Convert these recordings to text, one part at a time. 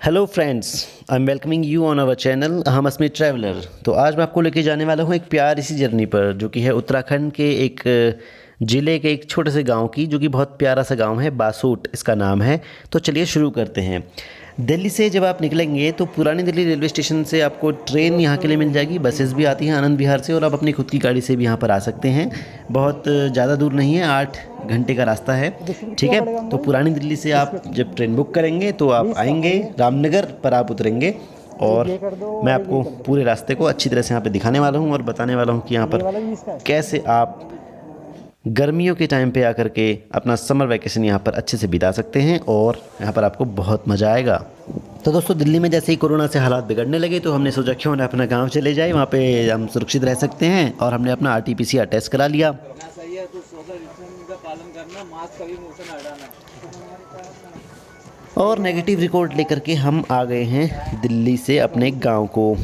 Hello friends, I am welcoming you on our channel हम Asmit traveller. तो आज मैं आपको लेके जाने वाला हूँ एक प्यारी सी जर्नी पर, जो कि है उत्तराखंड के एक ज़िले के एक छोटे से गांव की, जो कि बहुत प्यारा सा गांव है। बासूट इसका नाम है। तो चलिए शुरू करते हैं। दिल्ली से जब आप निकलेंगे तो पुरानी दिल्ली रेलवे स्टेशन से आपको ट्रेन यहाँ के लिए मिल जाएगी। बसेस भी आती हैं आनंद विहार से, और आप अपनी खुद की गाड़ी से भी यहाँ पर आ सकते हैं। बहुत ज़्यादा दूर नहीं है, 8 घंटे का रास्ता है। ठीक है, तो पुरानी दिल्ली से आप जब ट्रेन बुक करेंगे तो आप आएंगे रामनगर पर, आप उतरेंगे और मैं आपको पूरे रास्ते को अच्छी तरह से यहाँ पे दिखाने वाला हूँ और बताने वाला हूँ कि यहाँ पर कैसे आप गर्मियों के टाइम पे आकर के अपना समर वैकेशन यहाँ पर अच्छे से बिता सकते हैं और यहाँ पर आपको बहुत मज़ा आएगा। तो दोस्तों, दिल्ली में जैसे ही कोरोना से हालात बिगड़ने लगे तो हमने सोचा क्यों ना अपना गांव चले जाए, वहाँ पे हम सुरक्षित रह सकते हैं। और हमने अपना RT-PCR टेस्ट करा लिया। और नेगेटिव रिकॉर्ड लेकर के हम आ गए हैं दिल्ली से अपने गांव को।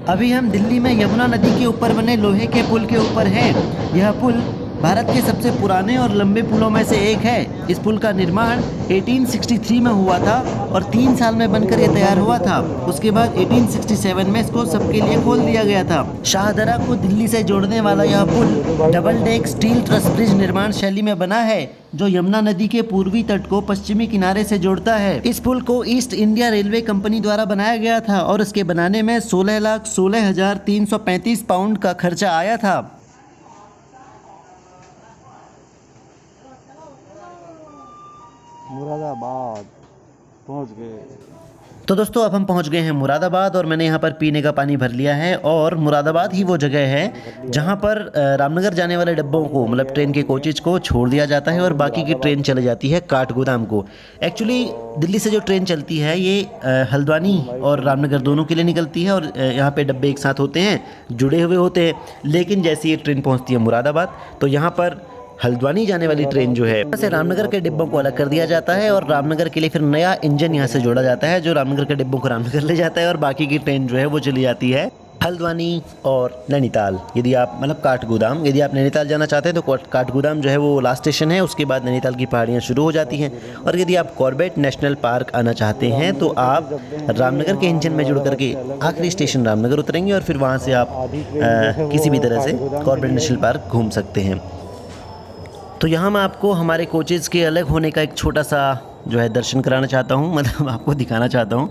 अभी हम दिल्ली में यमुना नदी के ऊपर बने लोहे के पुल के ऊपर हैं। यह पुल भारत के सबसे पुराने और लंबे पुलों में से एक है। इस पुल का निर्माण 1863 में हुआ था और 3 साल में बनकर यह तैयार हुआ था। उसके बाद 1867 में इसको सबके लिए खोल दिया गया था। शाहदरा को दिल्ली से जोड़ने वाला यह पुल double deck steel truss bridge निर्माण शैली में बना है, जो यमुना नदी के पूर्वी तट को पश्चिमी किनारे से जोड़ता है। इस पुल को ईस्ट इंडिया रेलवे कंपनी द्वारा बनाया गया था और इसके बनाने में 16,16,335 पाउंड का खर्चा आया था। मुरादाबाद पहुंच गए। तो दोस्तों, अब हम पहुंच गए हैं मुरादाबाद और मैंने यहाँ पर पीने का पानी भर लिया है। और मुरादाबाद ही वो जगह है जहाँ पर रामनगर जाने वाले डब्बों को, मतलब ट्रेन के कोचेज को छोड़ दिया जाता है और बाकी की ट्रेन चले जाती है काठगोदाम को। एक्चुअली दिल्ली से जो ट्रेन चलती है ये हल्द्वानी और रामनगर दोनों के लिए निकलती है और यहाँ पे डब्बे एक साथ होते हैं, जुड़े हुए होते हैं। लेकिन जैसे ये ट्रेन पहुँचती है मुरादाबाद तो यहाँ पर हल्द्वानी जाने वाली ट्रेन जो है, यहाँ से रामनगर के डिब्बों को अलग कर दिया जाता है और रामनगर के लिए फिर नया इंजन यहाँ से जोड़ा जाता है, जो रामनगर के डिब्बों को रामनगर ले जाता है और बाकी की ट्रेन जो है वो चली जाती है हल्द्वानी और नैनीताल। यदि आप, मतलब काठगोदाम, यदि आप नैनीताल जाना चाहते हैं तो काठगोदाम जो है वो लास्ट स्टेशन है। उसके बाद नैनीताल की पहाड़ियाँ शुरू हो जाती हैं। और यदि आप कॉर्बेट नेशनल पार्क आना चाहते हैं तो आप रामनगर के इंजन में जुड़ करके आखिरी स्टेशन रामनगर उतरेंगे और फिर वहाँ से आप किसी भी तरह से कॉर्बेट नेशनल पार्क घूम सकते हैं। तो यहाँ मैं आपको हमारे कोचेज़ के अलग होने का एक छोटा सा जो है दर्शन कराना चाहता हूँ, मतलब आपको दिखाना चाहता हूँ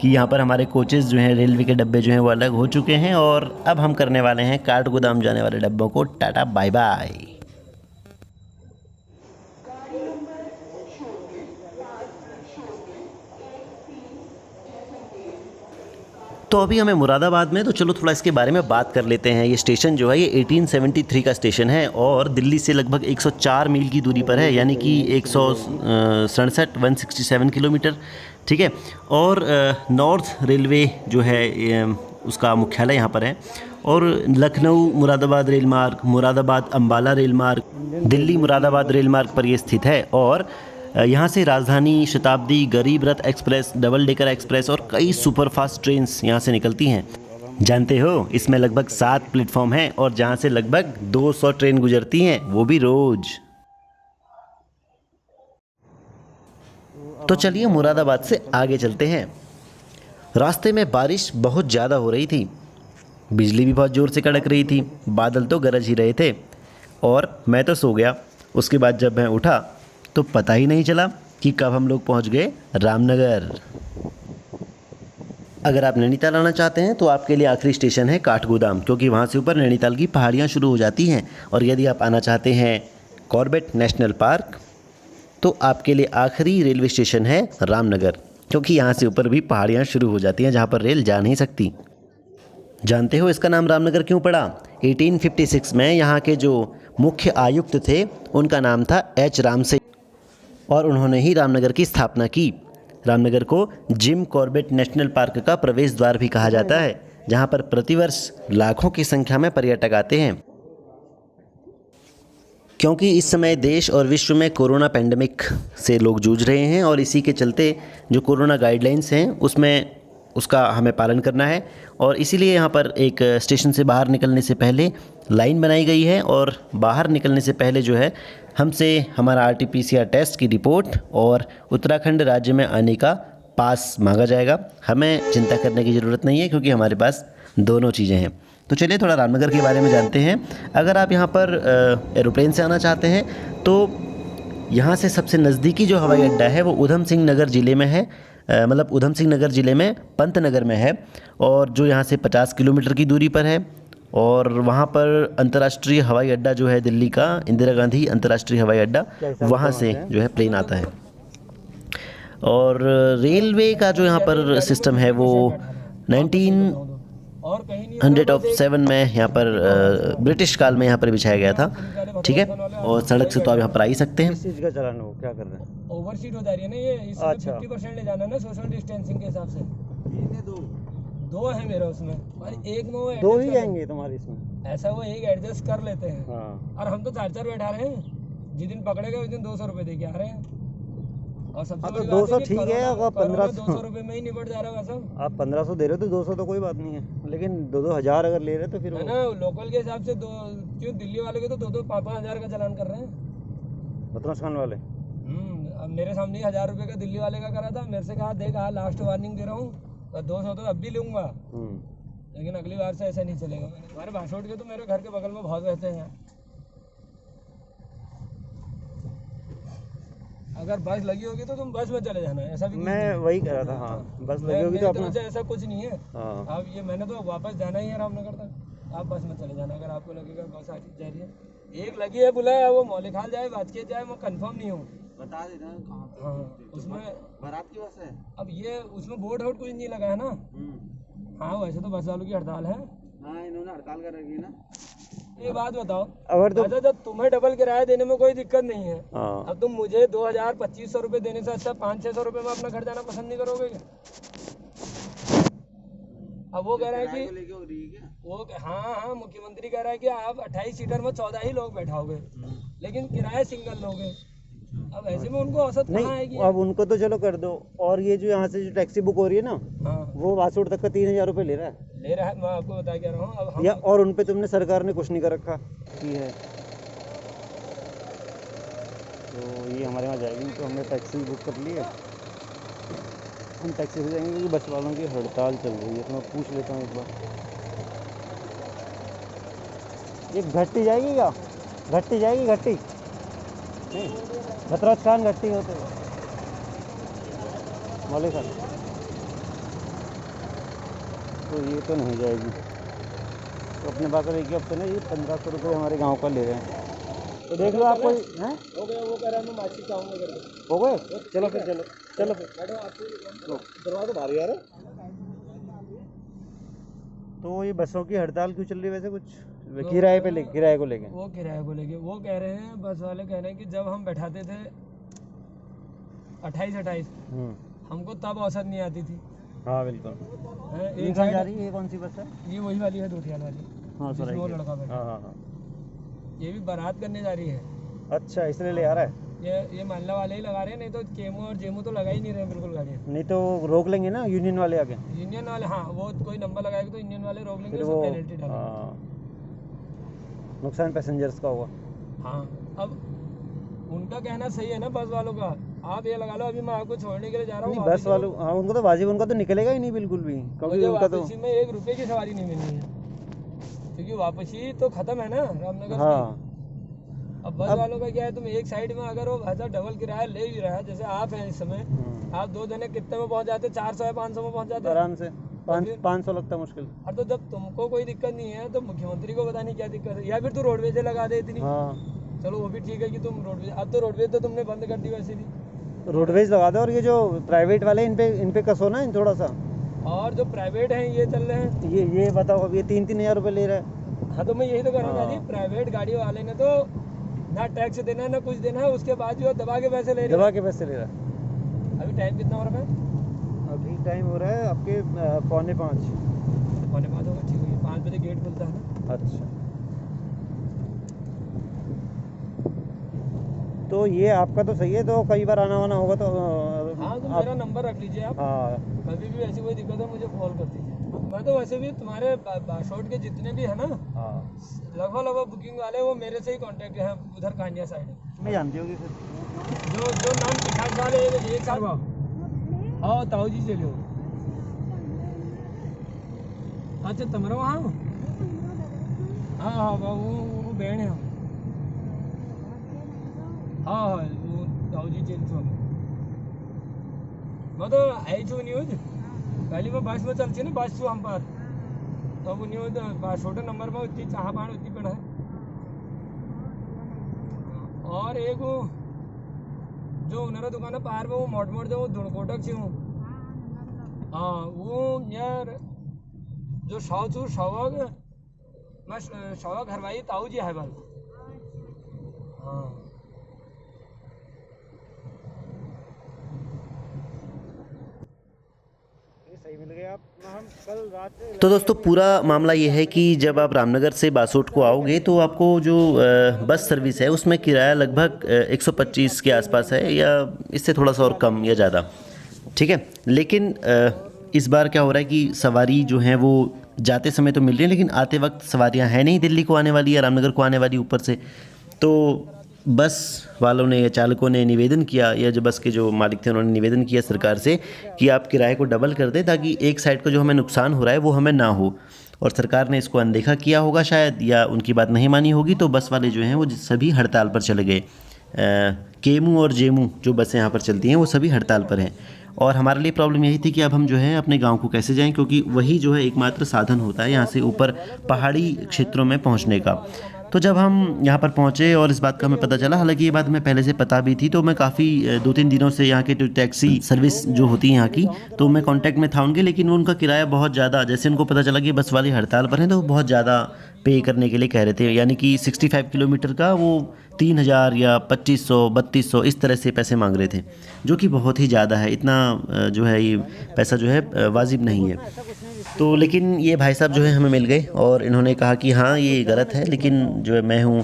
कि यहाँ पर हमारे कोचेज़ जो हैं, रेलवे के डब्बे जो हैं वो अलग हो चुके हैं। और अब हम करने वाले हैं काठगोदाम जाने वाले डब्बों को टाटा बाय बाय। तो अभी हमें मुरादाबाद में, तो चलो थोड़ा इसके बारे में बात कर लेते हैं। ये स्टेशन जो है ये 1873 का स्टेशन है और दिल्ली से लगभग 104 मील की दूरी पर है, यानी कि 167 किलोमीटर। ठीक है, और नॉर्थ रेलवे जो है उसका मुख्यालय यहाँ पर है। और लखनऊ मुरादाबाद रेल मार्ग, मुरादाबाद अम्बाला रेल मार्ग, दिल्ली मुरादाबाद रेल मार्ग पर ये स्थित है। और यहाँ से राजधानी, शताब्दी, गरीब रथ एक्सप्रेस, डबल डेकर एक्सप्रेस और कई सुपरफास्ट ट्रेन्स यहाँ से निकलती हैं। जानते हो, इसमें लगभग 7 प्लेटफॉर्म हैं और जहाँ से लगभग 200 ट्रेन गुजरती हैं, वो भी रोज। तो चलिए मुरादाबाद से आगे चलते हैं। रास्ते में बारिश बहुत ज़्यादा हो रही थी, बिजली भी बहुत ज़ोर से कड़क रही थी, बादल तो गरज ही रहे थे और मैं तो सो गया। उसके बाद जब मैं उठा तो पता ही नहीं चला कि कब हम लोग पहुंच गए रामनगर। अगर आप नैनीताल आना चाहते हैं तो आपके लिए आखिरी स्टेशन है काठगोदाम, क्योंकि वहाँ से ऊपर नैनीताल की पहाड़ियाँ शुरू हो जाती हैं। और यदि आप आना चाहते हैं कॉर्बेट नेशनल पार्क तो आपके लिए आखिरी रेलवे स्टेशन है रामनगर, क्योंकि यहाँ से ऊपर भी पहाड़ियाँ शुरू हो जाती हैं जहाँ पर रेल जा नहीं सकती। जानते हो इसका नाम रामनगर क्यों पड़ा? 1856 में यहाँ के जो मुख्य आयुक्त थे उनका नाम था H. रामसे, और उन्होंने ही रामनगर की स्थापना की। रामनगर को जिम कॉर्बेट नेशनल पार्क का प्रवेश द्वार भी कहा जाता है, जहां पर प्रतिवर्ष लाखों की संख्या में पर्यटक आते हैं। क्योंकि इस समय देश और विश्व में कोरोना पैंडेमिक से लोग जूझ रहे हैं और इसी के चलते जो कोरोना गाइडलाइंस हैं उसका हमें पालन करना है। और इसीलिए यहाँ पर एक स्टेशन से बाहर निकलने से पहले लाइन बनाई गई है और बाहर निकलने से पहले जो है हमसे हमारा RT-PCR टेस्ट की रिपोर्ट और उत्तराखंड राज्य में आने का पास मांगा जाएगा। हमें चिंता करने की ज़रूरत नहीं है क्योंकि हमारे पास दोनों चीज़ें हैं। तो चलिए थोड़ा रामनगर के बारे में जानते हैं। अगर आप यहाँ पर एरोप्लेन से आना चाहते हैं तो यहाँ से सबसे नज़दीकी जो हवाई अड्डा है वो उधम सिंह नगर ज़िले में है, मतलब उधम सिंह नगर ज़िले में पंतनगर में है, और जो यहाँ से 50 किलोमीटर की दूरी पर है। और वहाँ पर अंतर्राष्ट्रीय हवाई अड्डा जो है दिल्ली का इंदिरा गांधी अंतर्राष्ट्रीय हवाई अड्डा, वहाँ से जो है प्लेन आता है। और रेलवे का जो यहाँ पर सिस्टम है वो 1907 में यहाँ पर ब्रिटिश काल में यहाँ पर बिछाया गया था, ठीक है। और सड़क से तो आप यहाँ पर आ ही सकते हैं। किस चीज़ का चलान हो, क्या कर रहे हैं? ओवरशीट हो जा रही है ना ये, इसमें अच्छा। 50% ले जाना है ना सोशल डिस्टेंसिंग के हिसाब से। दो है मेरा उसमें, और एक में वो दो adjust ही कर जाएंगे तुम्हारे इसमें? लेते- ऐसा वो एक एडजस्ट कर लेते हैं। हाँ। और हम तो 4-4 बैठा रहे हैं, जिस दिन पकड़े गए उस दिन 200 रुपए दे के आ रहे हैं। और सबसे हाँ, तो बड़ी बात 200 कि ठीक है, कोरोना- अगर कोरोना 1500 200 रुपए में ही निपट जा रहा है सब, आप 1500 दे रहे हो तो 200 तो कोई बात नहीं है, लेकिन 2-2 हज़ार अगर ले रहे हो तो फिर है वो ना। लोकल के हिसाब से क्यों दिल्ली वाले के तो 2-5 हजार का चालान कर रहे हैं। बदमाश खान वाले। अब मेरे सामने ही 1000 रुपए का दिल्ली वाले का करा था, मेरे से कहा देख लास्ट वार्निंग दे रहा हूँ, 200 तो अब भी लूंगा, लेकिन अगली बार से ऐसा नहीं चलेगा। हमारे भाषोट के तो मेरे घर के बगल में बहुत रहते हैं। अगर बस लगी होगी तो तुम बस में चले जाना, ऐसा भी कुछ नहीं मैं है। वही कह रहा था, हाँ बस लगी होगी मेरी तो तरफ अपना। से ऐसा कुछ नहीं है। हाँ अब ये मैंने तो वापस जाना ही है रामनगर तक, आप बस में चले जाना। अगर आपको लगेगा बस आज जा रही है, एक लगी है बुला, वो मौलिखाल जाए बाजके जाए, मैं कंफर्म नहीं हूँ। बता देना कहाँ पे। हाँ उसमें बारात की बस है। अब ये उसमें बोर्ड वोर्ड कुछ नहीं लगा है ना। हाँ वैसे तो बस वालों की हड़ताल है। हाँ इन्होंने हड़ताल कर रखी है ना। ये बात बताओ, अगर तो अच्छा जब तुम्हें डबल किराया देने में कोई दिक्कत नहीं है, हाँ अब तुम मुझे 2000-2500 रुपए देने से अच्छा 500-600 रुपए में अपना घर जाना पसंद नहीं करोगे क्या? अब वो कह रहा है कि हाँ मुख्यमंत्री कह रहा है कि आप 28 सीटर में 14 ही लोग बैठाओगे, लेकिन किराया सिंगल लोगे। अब ऐसे में उनको औसत कहाँ आएगी? नहीं, अब उनको तो चलो कर दो, और ये जो यहाँ से जो टैक्सी बुक हो रही है ना, हाँ वो वासुड़ तक का 3000 रुपये ले रहा है। मैं आपको बता क्या रहा हूँ। अब हम या और उन पे तुमने सरकार ने कुछ नहीं कर रखा की है, तो ये हमारे यहाँ जाएगी, तो हमने टैक्सी बुक कर ली है, हम टैक्सी से जाएंगे क्योंकि बस वालों की हड़ताल चल रही है। तो मैं पूछ लेता हूँ एक बार, ये घट्टी जाएगी क्या? घट्टी जाएगी? घट्टी नहीं, भतराज खान घट्टी होते मौलिक खान, तो ये तो नहीं जाएगी। तो अपने पास एक ही हफ्ते ना ये 1500 रुपये हमारे गांव का ले रहे हैं, तो देख लो आप कोई हैं। हो गया, वो कह रहा है मैं माची चाहूँगा करके। हो गए? चलो फिर चलो चलो फिर। बैठो आपको दरवाजा भारी यार। तो ये बसों की हड़ताल क्यों चल रही है वैसे? कुछ किराए पे ले, किराए को लेके? वो किराए को लेके वो कह रहे हैं, बस वाले कह रहे हैं कि जब हम बैठाते थे 28 हमको तब औसत नहीं आती थी। हाँ बिल्कुल। हैं, ये एक कहाँ जा साइड रही है? ये कौन सी बस है? ये वही वाली है दोठियाल वाली, हाँ जिसमें वो लड़का बैठा। हाँ हाँ हाँ। ये भी बारात करने जा रही है। अच्छा इसलिए ले आ रहा है। ये मालना वाले ही लगा रहे हैं, नहीं तो केमू और जेमू तो लगा ही नहीं रहे बिल्कुल गाड़ियाँ। नहीं तो रोक लेंगे ना यूनियन वाले आके। यूनियन वाले, हाँ वो कोई नंबर लगाएगा तो यूनियन वाले रोक लेंगे, फिर उसको वो पेनल्टी डालेंगे। हाँ, नुकसान पैसेंजर्स का होगा। हाँ अब उनका कहना सही है ना बस वालों का। आप ये लगा लो, अभी मैं आपको छोड़ने के लिए जा रहा हूँ, नहीं बस वालों, हाँ उनको तो वाजिब, उनका तो निकलेगा ही नहीं बिल्कुल भी, क्योंकि उनका तो वापसी में 1 रुपए की सवारी नहीं मिलनी है, क्योंकि वापसी तो खत्म है ना रामनगर हाँ। की। अब बस वालों का क्या है, तुम एक साइड में अगर वो भाषा डबल किराया ले भी रहा है, जैसे आप हैं इस समय, आप 2 जने कितने में पहुंच जाते? 400 या 500 में पहुंच जाते हैं आराम से। 500 लगता है मुश्किल। और तो जब तुमको कोई दिक्कत नहीं है तो मुख्यमंत्री को पता नहीं क्या दिक्कत है, या फिर तू रोडवेज से लगा दे इतनी। हाँ चलो वो भी ठीक है कि तुम रोडवेज, अब तो रोडवेज तो तुमने बंद कर दी वैसे भी। रोडवेज लगा दो, और ये जो प्राइवेट वाले इन पे कसो ना इन थोड़ा सा। और जो प्राइवेट हैं ये चल रहे हैं, ये बताओ, अब ये 3-3 हज़ार रुपये ले रहा है। हाँ तो मैं यही तो कह रहा हाँ। हूँ, प्राइवेट गाड़ी वाले ने तो ना टैक्स देना है ना कुछ देना है, उसके बाद जो दबा के पैसे ले रहे दबा के पैसे ले रहा है। हैं। अभी टाइम कितना हो रहा है? अभी टाइम हो रहा है आपके 4:45। 4:45 होगा, ठीक है। 5 बजे गेट खुलता है ना। अच्छा, तो ये आपका तो सही है, तो कई बार आना वाना होगा तो हाँ तो आप, मेरा नंबर रख लीजिए आप, हाँ कभी भी ऐसी कोई दिक्कत हो मुझे कॉल कर दीजिए। मैं तो वैसे भी तुम्हारे बाशोट के जितने भी है ना, हाँ लगभग बुकिंग वाले वो मेरे से ही कांटेक्ट है, उधर कांडिया साइड। मैं जानती होगी फिर। जो नाम 50 वाले एक साथ हाँ ताऊ जी चलो। अच्छा तुम्हारा वहाँ हाँ हाँ वो बहन है। हाँ हाँ वो ताऊ जी चल छो मैं तो आई छो न्यूज पहले मैं बस में चलती ना बस छो हम पर तो वो न्यूज छोटे नंबर में उतनी चाह पान उतनी पड़ा है। और एक वो जो उनरा दुकान है पार में वो मोट जो वो कोटक छी हूँ। हाँ वो यार जो शौक मैं शौक हरवाई ताऊ जी है बस। हाँ सही मिल गए आप। हम कल रात तो दोस्तों पूरा मामला ये है कि जब आप रामनगर से बासोट को आओगे तो आपको जो बस सर्विस है उसमें किराया लगभग 125 के आसपास है या इससे थोड़ा सा और कम या ज़्यादा, ठीक है। लेकिन इस बार क्या हो रहा है कि सवारी जो है वो जाते समय तो मिल रही है लेकिन आते वक्त सवारियां हैं नहीं दिल्ली को आने वाली या रामनगर को आने वाली ऊपर से। तो बस वालों ने या चालकों ने निवेदन किया या जो बस के जो मालिक थे उन्होंने निवेदन किया सरकार से कि आप किराए को डबल कर दें ताकि एक साइड को जो हमें नुकसान हो रहा है वो हमें ना हो। और सरकार ने इसको अनदेखा किया होगा शायद या उनकी बात नहीं मानी होगी तो बस वाले जो हैं वो सभी हड़ताल पर चले गए। केमू और जेमू जो बसें यहाँ पर चलती हैं वो सभी हड़ताल पर हैं। और हमारे लिए प्रॉब्लम यही थी कि अब हम जो है अपने गांव को कैसे जाएं क्योंकि वही जो है एकमात्र साधन होता है यहाँ से ऊपर पहाड़ी क्षेत्रों में पहुँचने का। तो जब हम यहाँ पर पहुँचे और इस बात का हमें पता चला, हालांकि ये बात हमें पहले से पता भी थी, तो मैं काफ़ी 2-3 दिनों से यहाँ के जो टैक्सी सर्विस जो होती है यहाँ की तो मैं कांटेक्ट में था उनके, लेकिन वो उनका किराया बहुत ज़्यादा, जैसे उनको पता चला कि बस वाली हड़ताल पर हैं तो वो बहुत ज़्यादा पे करने के लिए कह रहे थे। यानी कि 65 किलोमीटर का वो 3000 या 2500-3200 इस तरह से पैसे मांग रहे थे, जो कि बहुत ही ज़्यादा है। इतना जो है ये पैसा जो है वाजिब नहीं है। तो लेकिन ये भाई साहब जो है हमें मिल गए और इन्होंने कहा कि हाँ ये गलत है, लेकिन जो है मैं हूँ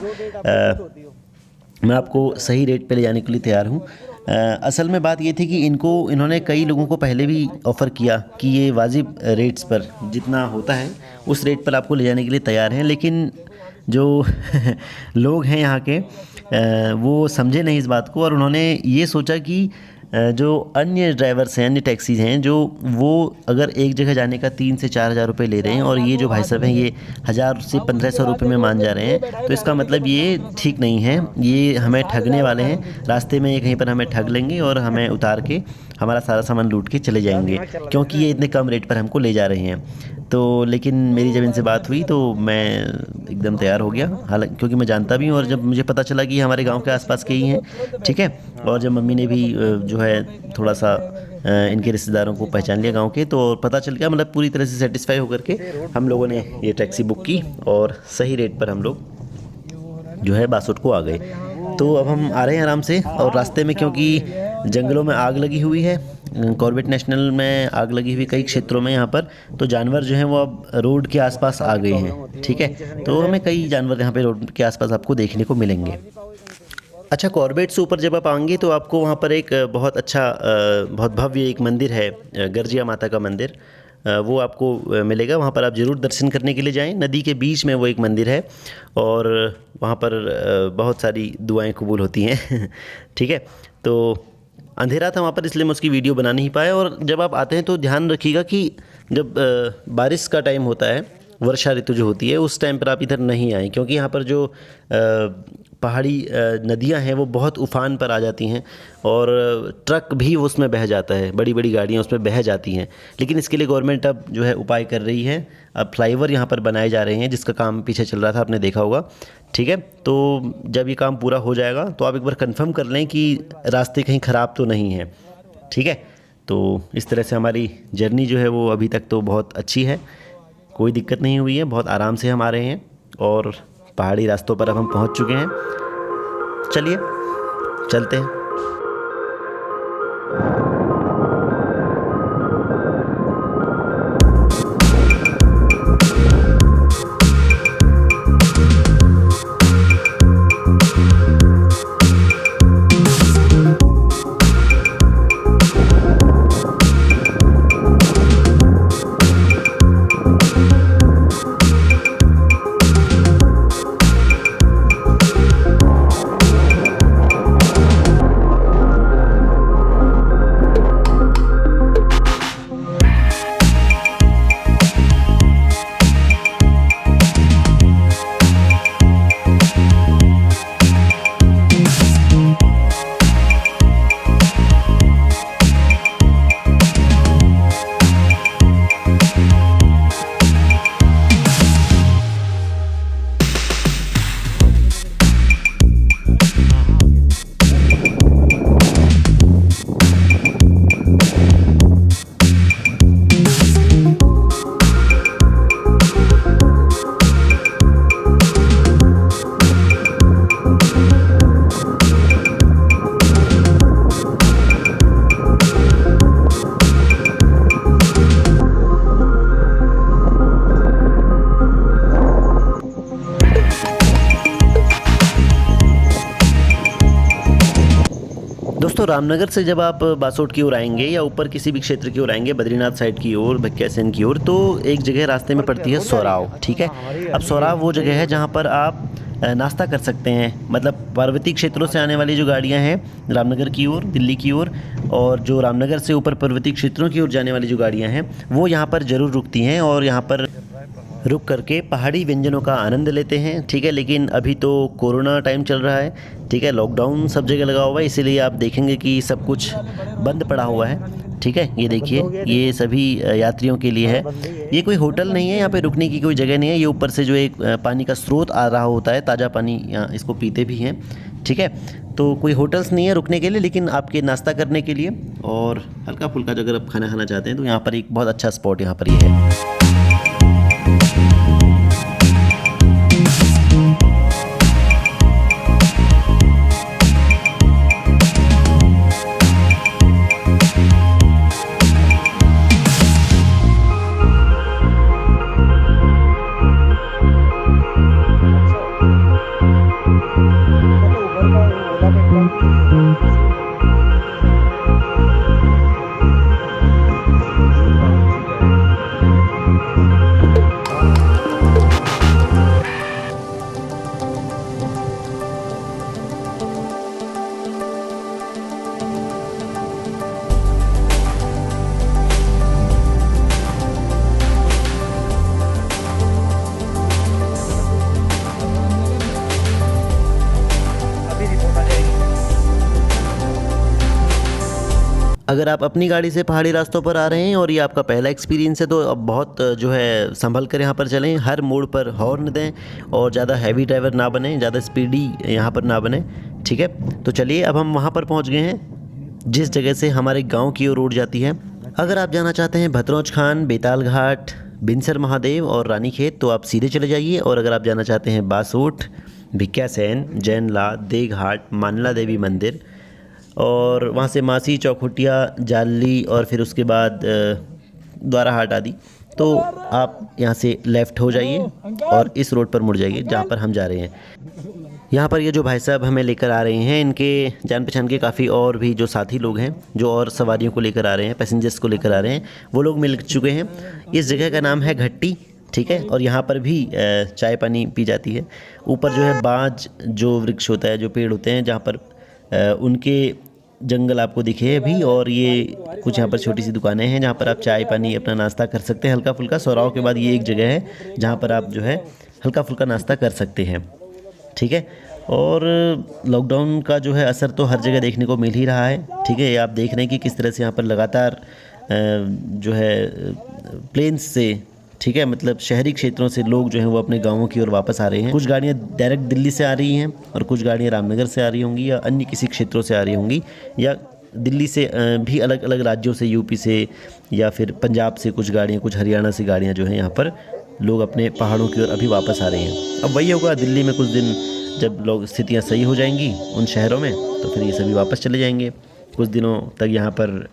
मैं आपको सही रेट पे ले जाने के लिए तैयार हूँ। असल में बात ये थी कि इन्होंने कई लोगों को पहले भी ऑफ़र किया कि ये वाजिब रेट्स पर जितना होता है उस रेट पर आपको ले जाने के लिए तैयार हैं, लेकिन जो लोग हैं यहाँ के वो समझे नहीं इस बात को और उन्होंने ये सोचा कि जो अन्य ड्राइवर्स हैं, अन्य टैक्सीज़ हैं, जो वो अगर एक जगह जाने का 3 से 4 हज़ार रुपये ले रहे हैं और ये जो भाई साहब हैं ये 1000 से 1500 रुपये में मान जा रहे हैं, तो इसका मतलब ये ठीक नहीं है, ये हमें ठगने वाले हैं। रास्ते में ये कहीं पर हमें ठग लेंगे और हमें उतार के हमारा सारा सामान लूट के चले जाएंगे, क्योंकि ये इतने कम रेट पर हमको ले जा रहे हैं। तो लेकिन मेरी जब इनसे बात हुई तो मैं एकदम तैयार हो गया, हालांकि क्योंकि मैं जानता भी हूँ और जब मुझे पता चला कि हमारे गांव के आसपास के ही हैं, ठीक है। और जब मम्मी ने भी जो है थोड़ा सा इनके रिश्तेदारों को पहचान लिया गांव के, तो पता चल गया, मतलब पूरी तरह से सेटिस्फाई होकर के हम लोगों ने ये टैक्सी बुक की और सही रेट पर हम लोग जो है बासुट को आ गए। तो अब हम आ रहे हैं आराम से, और रास्ते में क्योंकि जंगलों में आग लगी हुई है, कॉर्बेट नेशनल में आग लगी हुई कई क्षेत्रों में यहाँ पर, तो जानवर जो हैं वो अब रोड के आसपास आ गए हैं, ठीक है। तो हमें कई जानवर यहाँ पे रोड के आसपास आपको देखने को मिलेंगे। अच्छा, कॉर्बेट से ऊपर जब आप आएंगे तो आपको वहाँ पर एक बहुत अच्छा बहुत भव्य एक मंदिर है, गर्जिया माता का मंदिर, वो आपको मिलेगा। वहाँ पर आप ज़रूर दर्शन करने के लिए जाएं। नदी के बीच में वो एक मंदिर है और वहाँ पर बहुत सारी दुआएं कबूल होती हैं ठीक है। तो अंधेरा था वहाँ पर, इसलिए मैं उसकी वीडियो बना नहीं पाया। और जब आप आते हैं तो ध्यान रखिएगा कि जब बारिश का टाइम होता है, वर्षा ऋतु जो होती है, उस टाइम पर आप इधर नहीं आएँ, क्योंकि यहाँ पर जो पहाड़ी नदियाँ हैं वो बहुत उफान पर आ जाती हैं और ट्रक भी उसमें बह जाता है, बड़ी बड़ी गाड़ियाँ उसमें बह जाती हैं। लेकिन इसके लिए गवर्नमेंट अब जो है उपाय कर रही है, अब फ्लाईओवर यहाँ पर बनाए जा रहे हैं, जिसका काम पीछे चल रहा था, आपने देखा होगा, ठीक है। तो जब ये काम पूरा हो जाएगा तो आप एक बार कंफर्म कर लें कि रास्ते कहीं ख़राब तो नहीं है, ठीक है। तो इस तरह से हमारी जर्नी जो है वो अभी तक तो बहुत अच्छी है, कोई दिक्कत नहीं हुई है, बहुत आराम से हम आ रहे हैं और पहाड़ी रास्तों पर अब हम पहुंच चुके हैं। चलिए चलते हैं। दोस्तों रामनगर से जब आप बासोट की ओर आएंगे या ऊपर किसी भी क्षेत्र की ओर आएंगे, बद्रीनाथ साइड की ओर, भक्यासेन की ओर, तो एक जगह रास्ते में पड़ती है सौराव। ठीक है, अब सौराव वो जगह है जहाँ पर आप नाश्ता कर सकते हैं। मतलब पर्वतीय क्षेत्रों से आने वाली जो गाड़ियाँ हैं रामनगर की ओर, दिल्ली की ओर, और जो रामनगर से ऊपर पर्वतीय क्षेत्रों की ओर जाने वाली जो गाड़ियाँ हैं वो यहाँ पर ज़रूर रुकती हैं और यहाँ पर रुक करके पहाड़ी व्यंजनों का आनंद लेते हैं। ठीक है, लेकिन अभी तो कोरोना टाइम चल रहा है। ठीक है, लॉकडाउन सब जगह लगा हुआ है, इसीलिए आप देखेंगे कि सब कुछ बंद पड़ा हुआ है। ठीक है, ये देखिए, ये सभी यात्रियों के लिए है। ये कोई होटल नहीं है, यहाँ पे रुकने की कोई जगह नहीं है। ये ऊपर से जो एक पानी का स्रोत आ रहा होता है, ताज़ा पानी, यहाँ इसको पीते भी हैं। ठीक है, तो कोई होटल्स नहीं है रुकने के लिए, लेकिन आपके नाश्ता करने के लिए और हल्का फुल्का अगर आप खाना खाना चाहते हैं तो यहाँ पर एक बहुत अच्छा स्पॉट यहाँ पर ये है। अगर आप अपनी गाड़ी से पहाड़ी रास्तों पर आ रहे हैं और ये आपका पहला एक्सपीरियंस है तो अब बहुत जो है संभल कर यहाँ पर चलें। हर मोड़ पर हॉर्न दें और ज़्यादा हैवी ड्राइवर ना बने, ज़्यादा स्पीडी यहाँ पर ना बने। ठीक है, तो चलिए अब हम वहाँ पर पहुँच गए हैं जिस जगह से हमारे गाँव की ओर रोड जाती है। अगर आप जाना चाहते हैं भतरौज खान, बेताल घाट, बिनसर महादेव और रानीखेत तो आप सीधे चले जाइए। और अगर आप जाना चाहते हैं बासोट, भिक्यासैन, जैनला, देघाट, मानला देवी मंदिर और वहाँ से मासी, चौखुटिया, जाली और फिर उसके बाद द्वाराहाट आदि, तो आप यहाँ से लेफ़्ट हो जाइए और इस रोड पर मुड़ जाइए जहाँ पर हम जा रहे हैं। यहाँ पर ये जो भाई साहब हमें लेकर आ रहे हैं, इनके जान पहचान के काफ़ी और भी जो साथी लोग हैं जो और सवारियों को लेकर आ रहे हैं, पैसेंजर्स को लेकर आ रहे हैं, वो लोग मिल चुके हैं। इस जगह का नाम है घट्टी। ठीक है, और यहाँ पर भी चाय पानी पी जाती है। ऊपर जो है बाज जो वृक्ष होता है, जो पेड़ होते हैं, जहाँ पर उनके जंगल आपको दिखे अभी, और ये कुछ यहाँ पर छोटी सी दुकानें हैं जहाँ पर आप चाय पानी अपना नाश्ता कर सकते हैं हल्का फुल्का। सौराव के बाद ये एक जगह है जहाँ पर आप जो है हल्का फुल्का नाश्ता कर सकते हैं। ठीक है, और लॉकडाउन का जो है असर तो हर जगह देखने को मिल ही रहा है। ठीक है, ये आप देख रहे हैं कि किस तरह से यहाँ पर लगातार जो है प्लेन्स से, ठीक है, मतलब शहरी क्षेत्रों से लोग जो हैं वो अपने गाँवों की ओर वापस आ रहे हैं। कुछ गाड़ियाँ डायरेक्ट दिल्ली से आ रही हैं और कुछ गाड़ियाँ रामनगर से आ रही होंगी या अन्य किसी क्षेत्रों से आ रही होंगी, या दिल्ली से भी अलग अलग राज्यों से, यूपी से या फिर पंजाब से कुछ गाड़ियाँ, कुछ हरियाणा से गाड़ियाँ जो हैं यहाँ पर लोग अपने पहाड़ों की ओर अभी वापस आ रहे हैं। अब वही होगा दिल्ली में कुछ दिन जब लोग स्थितियाँ सही हो जाएंगी उन शहरों में, तो फिर ये सभी वापस चले जाएंगे। कुछ दिनों तक यहाँ पर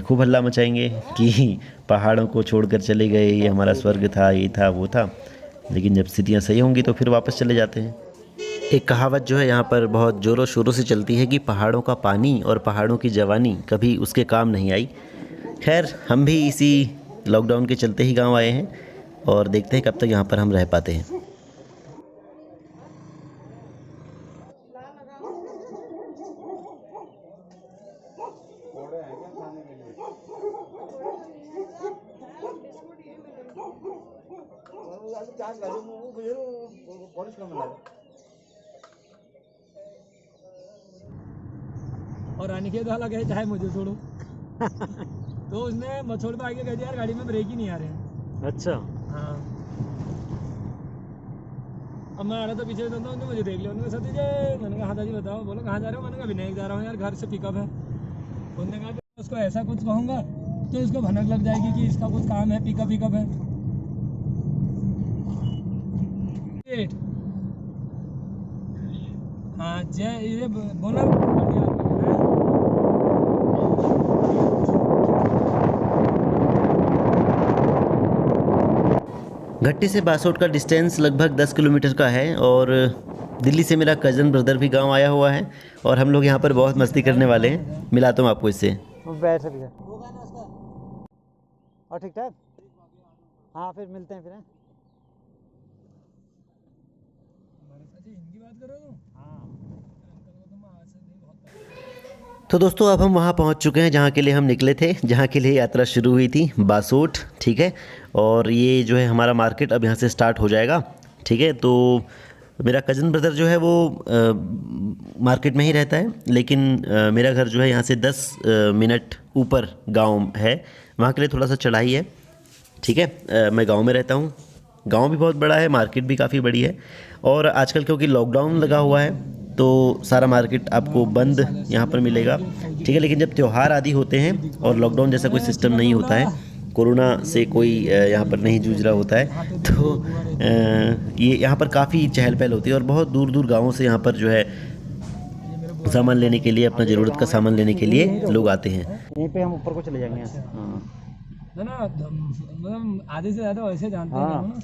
खूब हल्ला मचाएंगे कि पहाड़ों को छोड़कर चले गए, ये हमारा स्वर्ग था, ये था, वो था। लेकिन जब स्थितियाँ सही होंगी तो फिर वापस चले जाते हैं। एक कहावत जो है यहाँ पर बहुत ज़ोरों शोरों से चलती है कि पहाड़ों का पानी और पहाड़ों की जवानी कभी उसके काम नहीं आई। खैर, हम भी इसी लॉकडाउन के चलते ही गाँव आए हैं और देखते हैं कब तक यहाँ पर हम रह पाते हैं। और रानीखेत वाला कहे चाहे मुझे छोड़ो तो उसने मछोड़ पे आके कह दिया यार गाड़ी में ब्रेक ही नहीं आ रहे हैं। अच्छा, हाँ, अब मैं आ रहा था पीछे से, उन्होंने मुझे देख लिया, उन्होंने कहा सतीश जी, मैंने कहा हाँ दादी बताओ। बोलो कहाँ जा रहे हो? मैंने कहा विनायक जा रहा हूँ यार, घर से पिकअप है। उन्होंने कहा उसको ऐसा कुछ कहूँगा तो इसको भनक लग जाएगी कि इसका कुछ काम है, पिकअप है। हाँ जय, ये बोला घट्टी से बासोट का डिस्टेंस लगभग 10 किलोमीटर का है और दिल्ली से मेरा कज़न ब्रदर भी गांव आया हुआ है और हम लोग यहाँ पर बहुत मस्ती करने वाले हैं। मिलाता हूँ आपको इससे। बैठ भैया और ठीक ठाक। हाँ फिर मिलते हैं फिर हैं। तो दोस्तों अब हम वहाँ पहुँच चुके हैं जहाँ के लिए हम निकले थे, जहाँ के लिए यात्रा शुरू हुई थी, बासोट। ठीक है, और ये जो है हमारा मार्केट अब यहाँ से स्टार्ट हो जाएगा। ठीक है, तो मेरा कज़न ब्रदर जो है वो मार्केट में ही रहता है, लेकिन मेरा घर जो है यहाँ से 10 मिनट ऊपर गांव है, वहाँ के लिए थोड़ा सा चढ़ाई है। ठीक है, मैं गांव में रहता हूँ। गांव भी बहुत बड़ा है, मार्केट भी काफ़ी बड़ी है, और आजकल क्योंकि लॉकडाउन लगा हुआ है तो सारा मार्केट आपको बंद यहाँ पर मिलेगा। ठीक है, लेकिन जब त्यौहार आदि होते हैं और लॉकडाउन जैसा कोई सिस्टम नहीं होता है, कोरोना से कोई यहाँ पर नहीं जूझ रहा होता है, तो ये यहाँ पर काफ़ी चहल पहल होती है और बहुत दूर दूर गाँवों से यहाँ पर जो है सामान लेने के लिए, अपना ज़रूरत का सामान लेने के लिए लोग आते हैं। यहीं पे हम ऊपर को चले जाएंगे यहाँ से। ना मतलब आधे से ज़्यादा वैसे जानते हैं ना।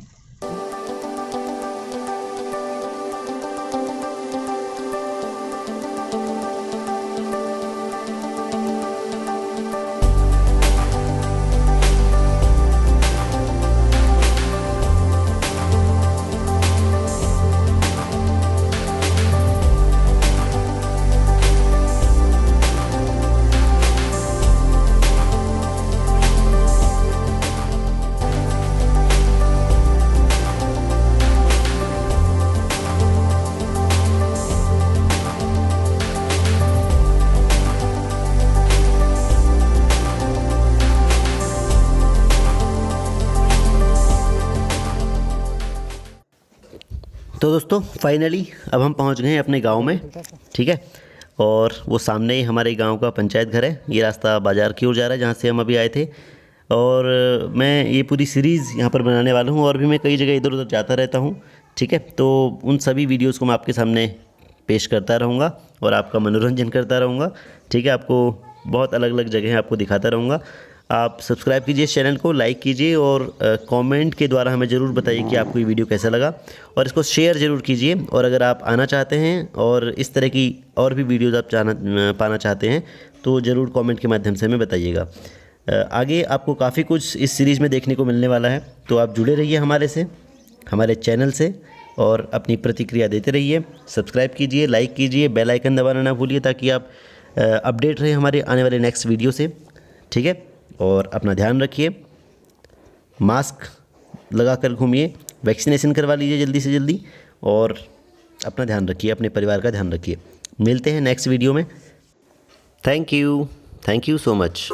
तो दोस्तों फाइनली अब हम पहुंच गए हैं अपने गांव में। ठीक है, और वो सामने ही हमारे गांव का पंचायत घर है। ये रास्ता बाज़ार की ओर जा रहा है जहां से हम अभी आए थे, और मैं ये पूरी सीरीज़ यहाँ पर बनाने वाला हूँ, और भी मैं कई जगह इधर उधर जाता रहता हूँ। ठीक है, तो उन सभी वीडियोज़ को मैं आपके सामने पेश करता रहूँगा और आपका मनोरंजन करता रहूँगा। ठीक है, आपको बहुत अलग अलग जगह आपको दिखाता रहूँगा। आप सब्सक्राइब कीजिए इस चैनल को, लाइक कीजिए, और कमेंट के द्वारा हमें ज़रूर बताइए कि आपको ये वीडियो कैसा लगा, और इसको शेयर ज़रूर कीजिए। और अगर आप आना चाहते हैं और इस तरह की और भी वीडियोज़ आप पाना चाहते हैं तो ज़रूर कमेंट के माध्यम से हमें बताइएगा। आगे आपको काफ़ी कुछ इस सीरीज़ में देखने को मिलने वाला है, तो आप जुड़े रहिए हमारे चैनल से और अपनी प्रतिक्रिया देते रहिए। सब्सक्राइब कीजिए, लाइक कीजिए, बेल आइकन दबाना ना भूलिए ताकि आप अपडेट रहें हमारे आने वाले नेक्स्ट वीडियो से। ठीक है, और अपना ध्यान रखिए, मास्क लगा कर घूमिए, वैक्सीनेशन करवा लीजिए जल्दी से जल्दी, और अपना ध्यान रखिए, अपने परिवार का ध्यान रखिए। मिलते हैं नेक्स्ट वीडियो में। Thank you so much.